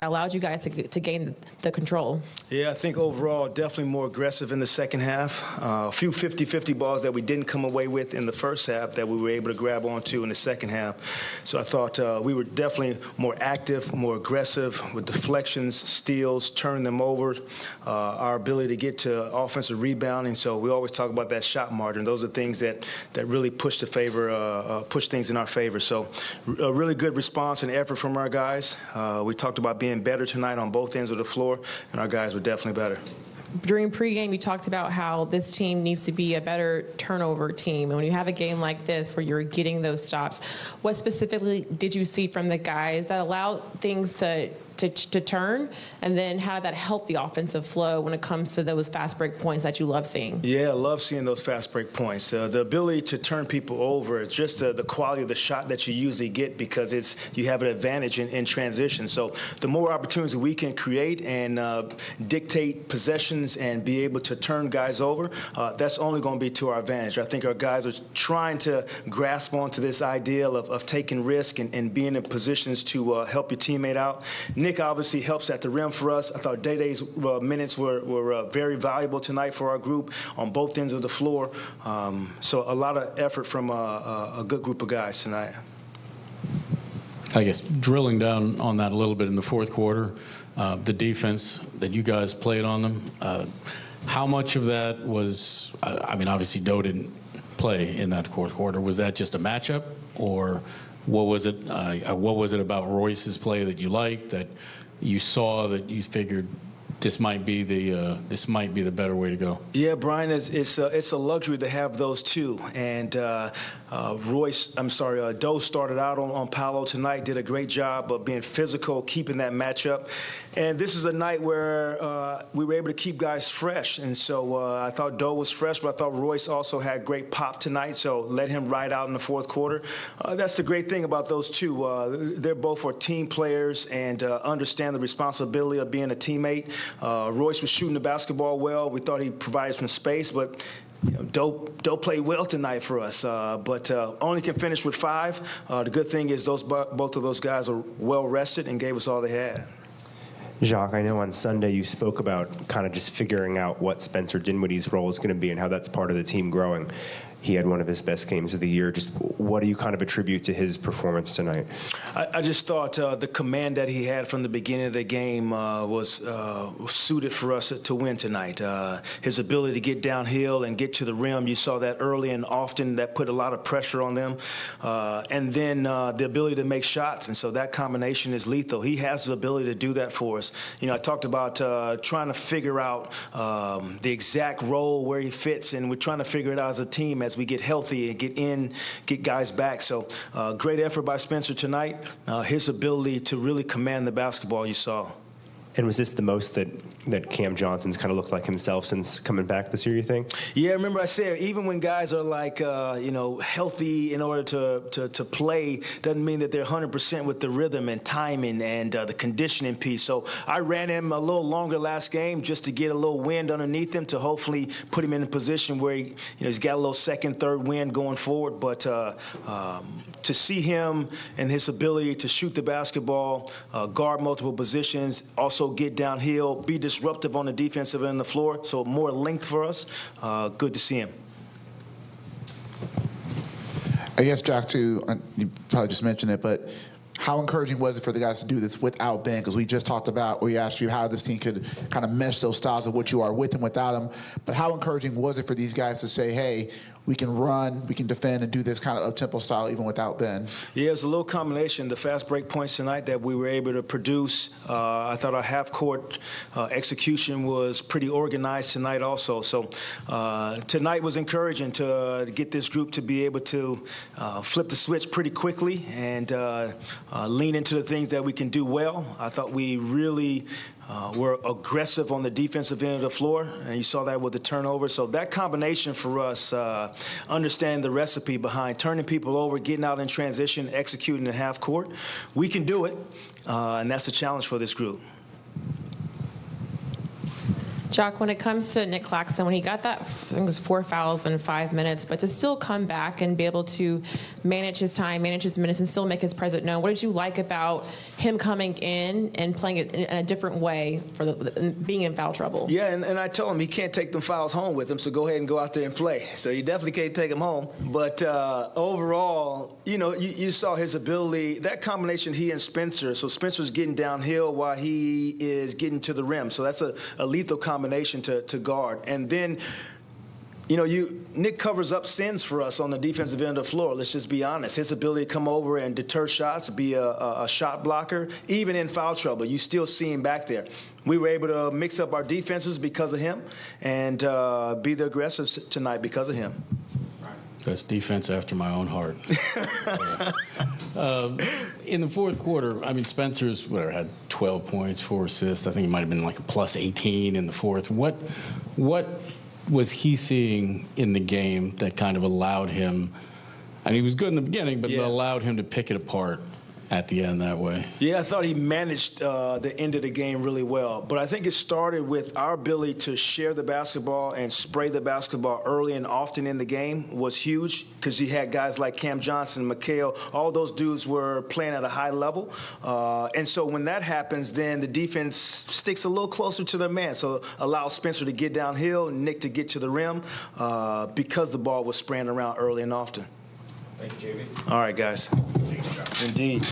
allowed you guys to gain the control? Yeah, I think overall definitely more aggressive in the second half. A few 50-50 balls that we didn't come away with in the first half that we were able to grab onto in the second half. So I thought we were definitely more active, more aggressive with deflections, steals, turn them over, our ability to get to offensive rebounding. So we always talk about that shot margin. Those are things that really push things in our favor. So a really good response and effort from our guys. We talked about being better tonight on both ends of the floor, and our guys were definitely better. During pregame, you talked about how this team needs to be a better turnover team. And when you have a game like this where you're getting those stops, what specifically did you see from the guys that allowed things to turn? And then how did that help the offensive flow when it comes to those fast break points that you love seeing? Yeah, I love seeing those fast break points. The ability to turn people over, it's just the quality of the shot that you usually get because you have an advantage in transition. So the more opportunities we can create and dictate possessions and be able to turn guys over, that's only going to be to our advantage. I think our guys are trying to grasp onto this ideal of taking risk and being in positions to help your teammate out. Nick obviously helps at the rim for us. I thought Day-Day's minutes were very valuable tonight for our group on both ends of the floor. So a lot of effort from a good group of guys tonight. I guess drilling down on that a little bit in the fourth quarter, the defense that you guys played on them, how much of that was, I mean, obviously Doe didn't play in that fourth quarter. Was that just a matchup, or what was it about Royce's play that you liked, that you saw, that you figured this might be the better way to go? Yeah, Brian, it's a luxury to have those two. And Doe started out on Paolo tonight, did a great job of being physical, keeping that matchup. And this is a night where we were able to keep guys fresh. And so I thought Doe was fresh, but I thought Royce also had great pop tonight, so let him ride out in the fourth quarter. That's the great thing about those two. They're both are team players and understand the responsibility of being a teammate. Royce was shooting the basketball well. We thought he provided some space, but Doe played well tonight for us, but only can finish with 5. The good thing is both of those guys are well rested and gave us all they had. Jacques, I know on Sunday you spoke about kind of just figuring out what Spencer Dinwiddie's role is going to be and how that's part of the team growing. He had one of his best games of the year. Just what do you kind of attribute to his performance tonight? I just thought the command that he had from the beginning of the game was suited for us to win tonight. His ability to get downhill and get to the rim, you saw that early and often. That put a lot of pressure on them. And then the ability to make shots. And so that combination is lethal. He has the ability to do that for us. I talked about trying to figure out the exact role where he fits, and we're trying to figure it out as a team as we get healthy and get guys back. So great effort by Spencer tonight. His ability to really command the basketball you saw. And was this the most that Cam Johnson's kind of looked like himself since coming back this year, you think? Yeah, remember I said, even when guys are like, healthy in order to play, doesn't mean that they're 100% with the rhythm and timing and the conditioning piece. So I ran him a little longer last game just to get a little wind underneath him to hopefully put him in a position where he's got a little second, third wind going forward. But to see him and his ability to shoot the basketball, guard multiple positions, also get downhill, be disruptive on the defensive end of the floor, so more length for us. Good to see him. I guess, Jack, too, you probably just mentioned it, but how encouraging was it for the guys to do this without Ben? Because we just talked about, we asked you how this team could kind of mesh those styles of what you are with and without him. But how encouraging was it for these guys to say, hey, we can run, we can defend, and do this kind of up-tempo style even without Ben? Yeah, it was a little combination. The fast break points tonight that we were able to produce. I thought our half-court execution was pretty organized tonight also. So tonight was encouraging to get this group to be able to flip the switch pretty quickly and lean into the things that we can do well. I thought we really were aggressive on the defensive end of the floor, and you saw that with the turnover. So that combination for us, understanding the recipe behind turning people over, getting out in transition, executing the half court, we can do it, and that's the challenge for this group. Jacques, when it comes to Nick Claxton, when he got that, I think it was 4 fouls in 5 minutes, but to still come back and be able to manage his time, manage his minutes, and still make his presence known, what did you like about him coming in and playing it in a different way for being in foul trouble? Yeah, and I tell him he can't take them fouls home with him, so go ahead and go out there and play. So you definitely can't take them home. But overall, you saw his ability, that combination, he and Spencer. So Spencer's getting downhill while he is getting to the rim. So that's a lethal combination to guard. And then, Nick covers up sins for us on the defensive end of the floor. Let's just be honest. His ability to come over and deter shots, be a shot blocker, even in foul trouble, you still see him back there. We were able to mix up our defenses because of him and be the aggressors tonight because of him. That's defense after my own heart. In the fourth quarter, Spencer's had 12 points, 4 assists. I think he might have been like a plus 18 in the fourth. What was he seeing in the game that kind of allowed him? He was good in the beginning, but allowed him to pick it apart at the end that way? Yeah, I thought he managed the end of the game really well. But I think it started with our ability to share the basketball and spray the basketball early and often in the game was huge because you had guys like Cam Johnson, Mikhail, all those dudes were playing at a high level. And so when that happens, then the defense sticks a little closer to their man. So allows Spencer to get downhill, Nick to get to the rim because the ball was spraying around early and often. Thank you, JB. All right, guys. Indeed.